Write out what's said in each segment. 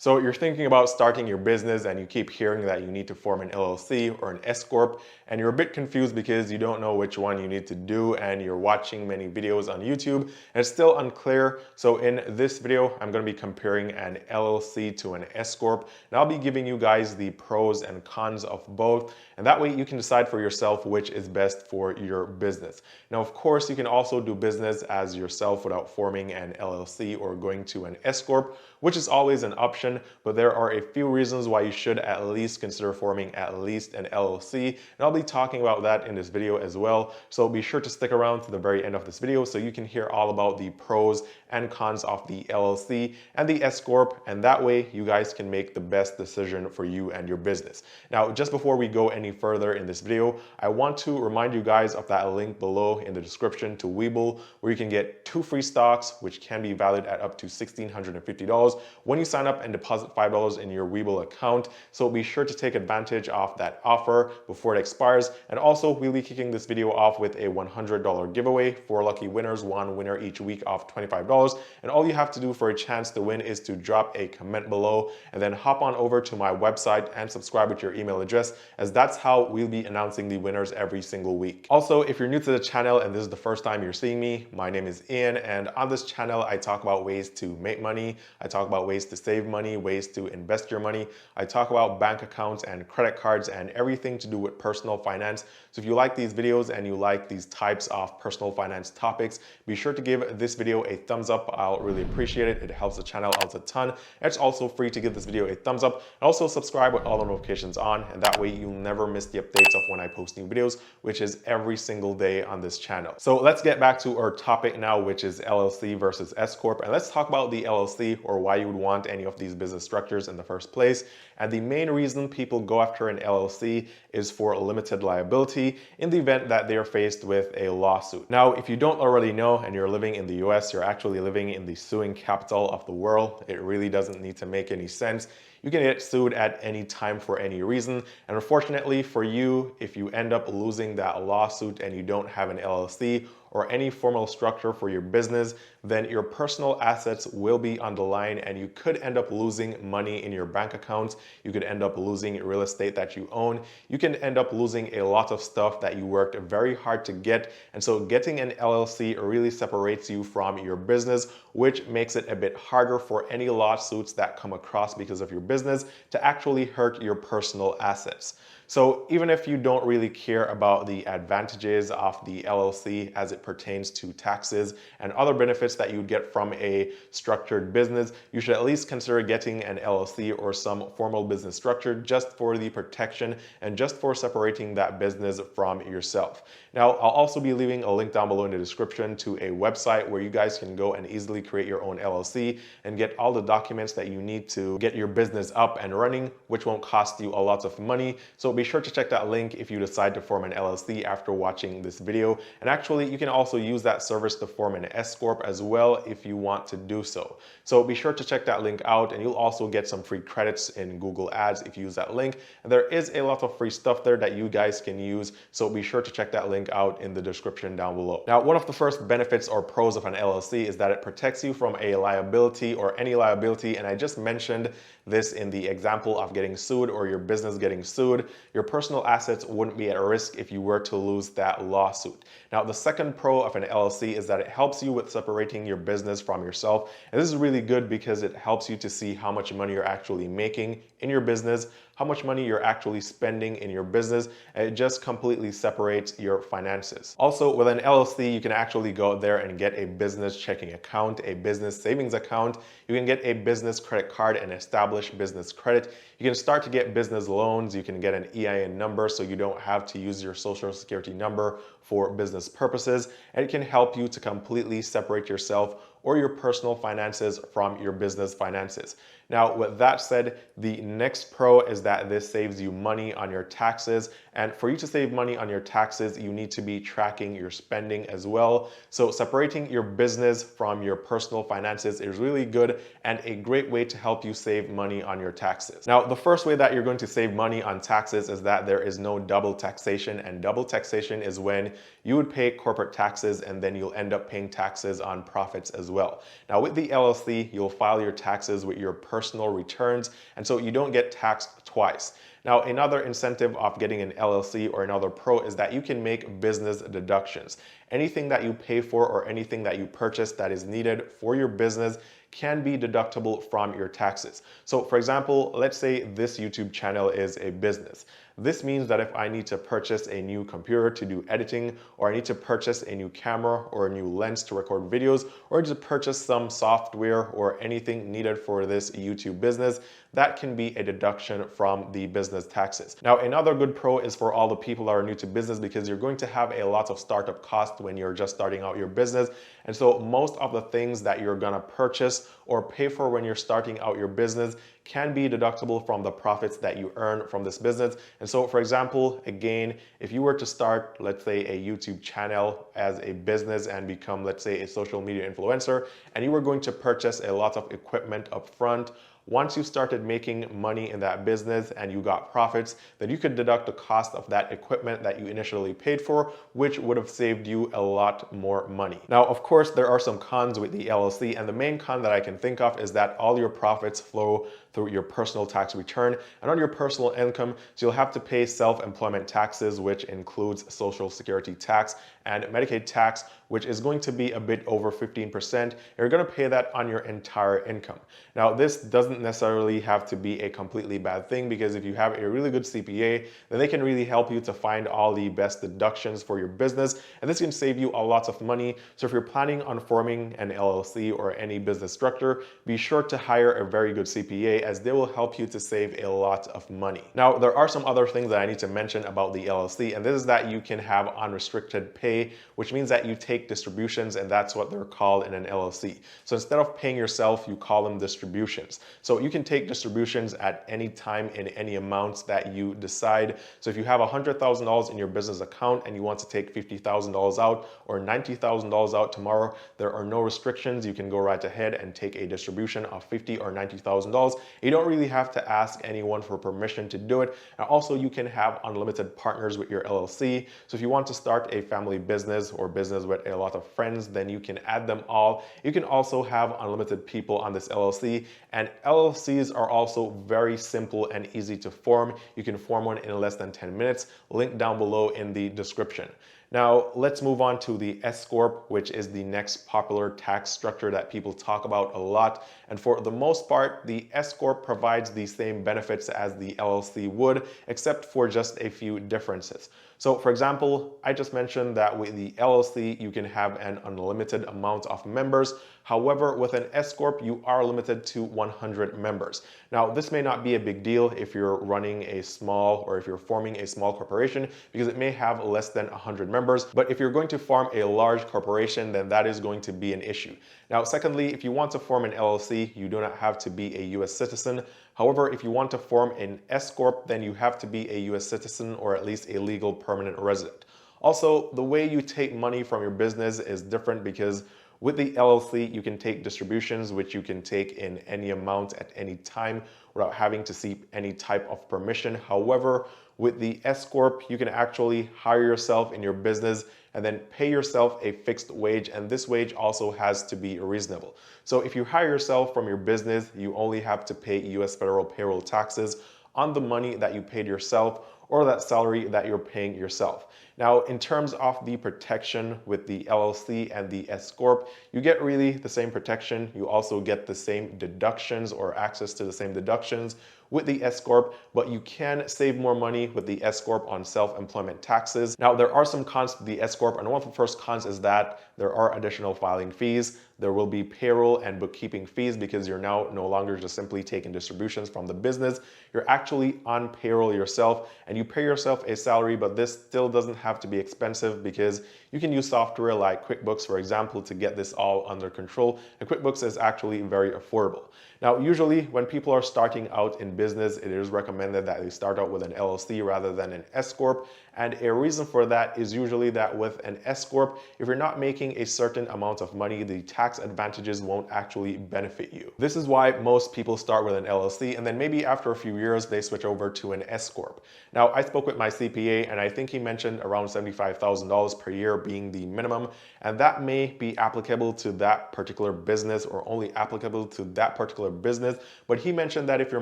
So you're thinking about starting your business and you keep hearing that you need to form an LLC or an S-Corp, and you're a bit confused because you don't know which one you need to do, and you're watching many videos on YouTube and it's still unclear. So in this video, I'm going to be comparing an LLC to an S-Corp, and I'll be giving you guys the pros and cons of both, and that way you can decide for yourself which is best for your business. Now, of course, you can also do business as yourself without forming an LLC or going to an S-Corp, which is always an option, but there are a few reasons why you should at least consider forming at least an LLC, and I'll be talking about that in this video as well. So be sure to stick around to the very end of this video so you can hear all about the pros and cons of the LLC and the S-Corp, and that way you guys can make the best decision for you and your business. Now, just before we go any further in this video, I want to remind you guys of that link below in the description to Webull, where you can get 2 free stocks, which can be valued at up to $1,650 when you sign up and deposit $5 in your Webull account. So be sure to take advantage of that offer before it expires. And also, we'll be kicking this video off with a $100 giveaway. 4 lucky winners, 1 winner each week of $25. And all you have to do for a chance to win is to drop a comment below and then hop on over to my website and subscribe with your email address, as that's how we'll be announcing the winners every single week. Also, if you're new to the channel and this is the first time you're seeing me, my name is Eann, and on this channel I talk about ways to make money, I talk about ways to save money, ways to invest your money, I talk about bank accounts and credit cards and everything to do with personal finance. So if you like these videos and you like these types of personal finance topics, be sure to give this video a thumbs up. I'll really appreciate it. It helps the channel out a ton. It's also free to give this video a thumbs up, and also subscribe with all the notifications on, and that way you'll never miss the updates of when I post new videos, which is every single day on this channel. So let's get back to our topic now, which is LLC versus S-Corp, and let's talk about the LLC, or why you would want any of these business structures in the first place. And the main reason people go after an LLC is for limited liability in the event that they are faced with a lawsuit. Now, if you don't already know and you're living in the US, you're actually living in the suing capital of the world. It really doesn't need to make any sense. You can get sued at any time for any reason. And unfortunately for you, if you end up losing that lawsuit and you don't have an LLC or any formal structure for your business, then your personal assets will be on the line, and you could end up losing money in your bank accounts. You could end up losing real estate that you own. You can end up losing a lot of stuff that you worked very hard to get. And so getting an LLC really separates you from your business, which makes it a bit harder for any lawsuits that come across because of your business to actually hurt your personal assets. So even if you don't really care about the advantages of the LLC as it pertains to taxes and other benefits that you'd get from a structured business, you should at least consider getting an LLC or some formal business structure just for the protection and just for separating that business from yourself. Now, I'll also be leaving a link down below in the description to a website where you guys can go and easily create your own LLC and get all the documents that you need to get your business up and running, which won't cost you a lot of money. So be sure to check that link if you decide to form an LLC after watching this video. And actually, you can also use that service to form an S-Corp as well if you want to do so. So be sure to check that link out, and you'll also get some free credits in Google Ads if you use that link. And there is a lot of free stuff there that you guys can use, so be sure to check that link out in the description down below. Now, one of the first benefits or pros of an LLC is that it protects you from a liability or any liability, and I just mentioned this in the example of getting sued or your business getting sued. Your personal assets wouldn't be at risk if you were to lose that lawsuit. Now, the second pro of an LLC is that it helps you with separating your business from yourself. And this is really good because it helps you to see how much money you're actually making in your business, how much money you're actually spending in your business, and it just completely separates your finances. Also, with an LLC, you can actually go out there and get a business checking account, a business savings account. You can get a business credit card and establish business credit. You can start to get business loans. You can get an EIN number so you don't have to use your social security number for business purposes, and it can help you to completely separate yourself or your personal finances from your business finances. Now, with that said, the next pro is that this saves you money on your taxes. And for you to save money on your taxes, you need to be tracking your spending as well. So separating your business from your personal finances is really good and a great way to help you save money on your taxes. Now, the first way that you're going to save money on taxes is that there is no double taxation, and double taxation is when you would pay corporate taxes and then you'll end up paying taxes on profits as well. Now, with the LLC, you'll file your taxes with your personal returns, and so you don't get taxed twice. Now, another incentive of getting an LLC or another pro is that you can make business deductions. Anything that you pay for or anything that you purchase that is needed for your business can be deductible from your taxes. So for example, let's say this YouTube channel is a business. This means that if I need to purchase a new computer to do editing, or I need to purchase a new camera or a new lens to record videos, or to purchase some software or anything needed for this YouTube business, that can be a deduction from the business taxes. Now, another good pro is for all the people that are new to business, because you're going to have a lot of startup costs when you're just starting out your business. And so most of the things that you're gonna purchase or pay for when you're starting out your business can be deductible from the profits that you earn from this business. And so for example, again, if you were to start, let's say, a YouTube channel as a business and become, let's say, a social media influencer, and you were going to purchase a lot of equipment up front, once you started making money in that business and you got profits, then you could deduct the cost of that equipment that you initially paid for, which would have saved you a lot more money. Now, of course, there are some cons with the LLC, and the main con that I can think of is that all your profits flow through your personal tax return and on your personal income, so you'll have to pay self-employment taxes, which includes Social Security tax and Medicaid tax, which is going to be a bit over 15%. You're going to pay that on your entire income. Now, this doesn't necessarily have to be a completely bad thing, because if you have a really good CPA, then they can really help you to find all the best deductions for your business, and this can save you a lot of money. So if you're planning on forming an LLC or any business structure, be sure to hire a very good CPA, as they will help you to save a lot of money. Now, there are some other things that I need to mention about the LLC, and this is that you can have unrestricted pay, which means that you take distributions, and that's what they're called in an LLC. So instead of paying yourself, you call them distributions. So you can take distributions at any time in any amounts that you decide. So if you have $100,000 in your business account and you want to take $50,000 out or $90,000 out tomorrow, there are no restrictions. You can go right ahead and take a distribution of $50,000 or $90,000. You don't really have to ask anyone for permission to do it. And also, you can have unlimited partners with your LLC. So if you want to start a family business or business with a lot of friends, then you can add them all. You can also have unlimited people on this LLC, and LLCs are also very simple and easy to form. You can form one in less than 10 minutes. Link down below in the description. Now, let's move on to the S-Corp, which is the next popular tax structure that people talk about a lot. And for the most part, the S-Corp provides the same benefits as the LLC would, except for just a few differences. So for example, I just mentioned that with the LLC, you can have an unlimited amount of members. However, with an S-Corp, you are limited to 100 members. Now, this may not be a big deal if you're running a small, or if you're forming a small corporation, because it may have less than 100 members. But if you're going to form a large corporation, then that is going to be an issue. Now, secondly, if you want to form an LLC, you do not have to be a US citizen. However, if you want to form an S-Corp, then you have to be a US citizen or at least a legal permanent resident. Also, the way you take money from your business is different, because with the LLC, you can take distributions, which you can take in any amount at any time without having to seek any type of permission. However, with the S-Corp, you can actually hire yourself in your business and then pay yourself a fixed wage, and this wage also has to be reasonable. So if you hire yourself from your business, you only have to pay US federal payroll taxes on the money that you paid yourself, or that salary that you're paying yourself. Now, in terms of the protection with the LLC and the S-Corp, you get really the same protection. You also get the same deductions, or access to the same deductions with the S-Corp, but you can save more money with the S-Corp on self-employment taxes. Now, there are some cons to the S-Corp, and one of the first cons is that there are additional filing fees. There will be payroll and bookkeeping fees, because you're now no longer just simply taking distributions from the business. You're actually on payroll yourself, and you pay yourself a salary, but this still doesn't have to be expensive, because you can use software like QuickBooks, for example, to get this all under control. And QuickBooks is actually very affordable. Now, usually when people are starting out in business, it is recommended that they start out with an LLC rather than an S-Corp. And a reason for that is usually that with an S-Corp, if you're not making a certain amount of money, the tax advantages won't actually benefit you. This is why most people start with an LLC, and then maybe after a few years, they switch over to an S-Corp. Now, Now, I spoke with my CPA and I think he mentioned around $75,000 per year being the minimum, and that may be applicable to that particular business or only applicable to that particular business. But he mentioned that if you're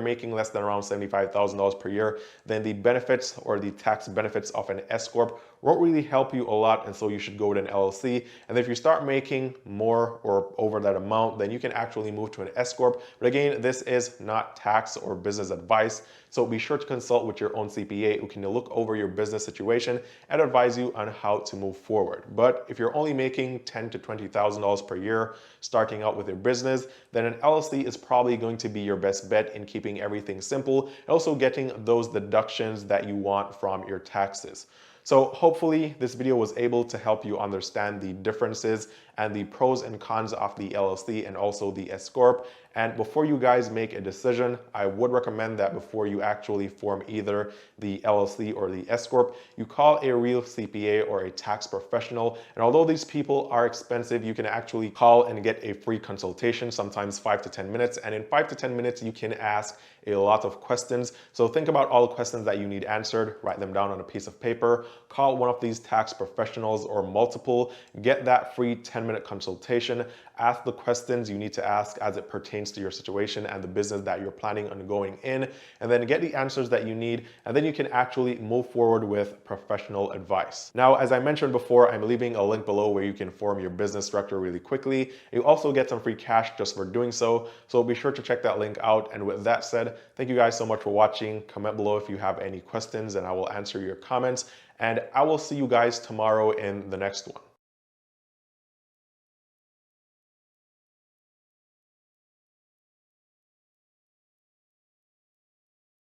making less than around $75,000 per year, then the benefits or the tax benefits of an S-Corp won't really help you a lot, and so you should go with an LLC. And if you start making more or over that amount, then you can actually move to an S-Corp. But again, this is not tax or business advice, so be sure to consult with your own CPA who can look over your business situation and advise you on how to move forward. But if you're only making $10,000 to $20,000 per year starting out with your business, then an LLC is probably going to be your best bet in keeping everything simple and also getting those deductions that you want from your taxes. So hopefully this video was able to help you understand the differences and the pros and cons of the LLC and also the S-Corp. And before you guys make a decision, I would recommend that before you actually form either the LLC or the S-Corp, you call a real CPA or a tax professional. And although these people are expensive, you can actually call and get a free consultation, sometimes 5 to 10 minutes. And in 5 to 10 minutes, you can ask a lot of questions. So think about all the questions that you need answered, write them down on a piece of paper, call one of these tax professionals or multiple, get that free 10-minute consultation, ask the questions you need to ask as it pertains to your situation and the business that you're planning on going in, and then get the answers that you need, and then you can actually move forward with professional advice. Now, as I mentioned before, I'm leaving a link below where you can form your business structure really quickly. You also get some free cash just for doing so, so be sure to check that link out. And with that said, thank you guys so much for watching. Comment below if you have any questions and I will answer your comments, and I will see you guys tomorrow in the next one.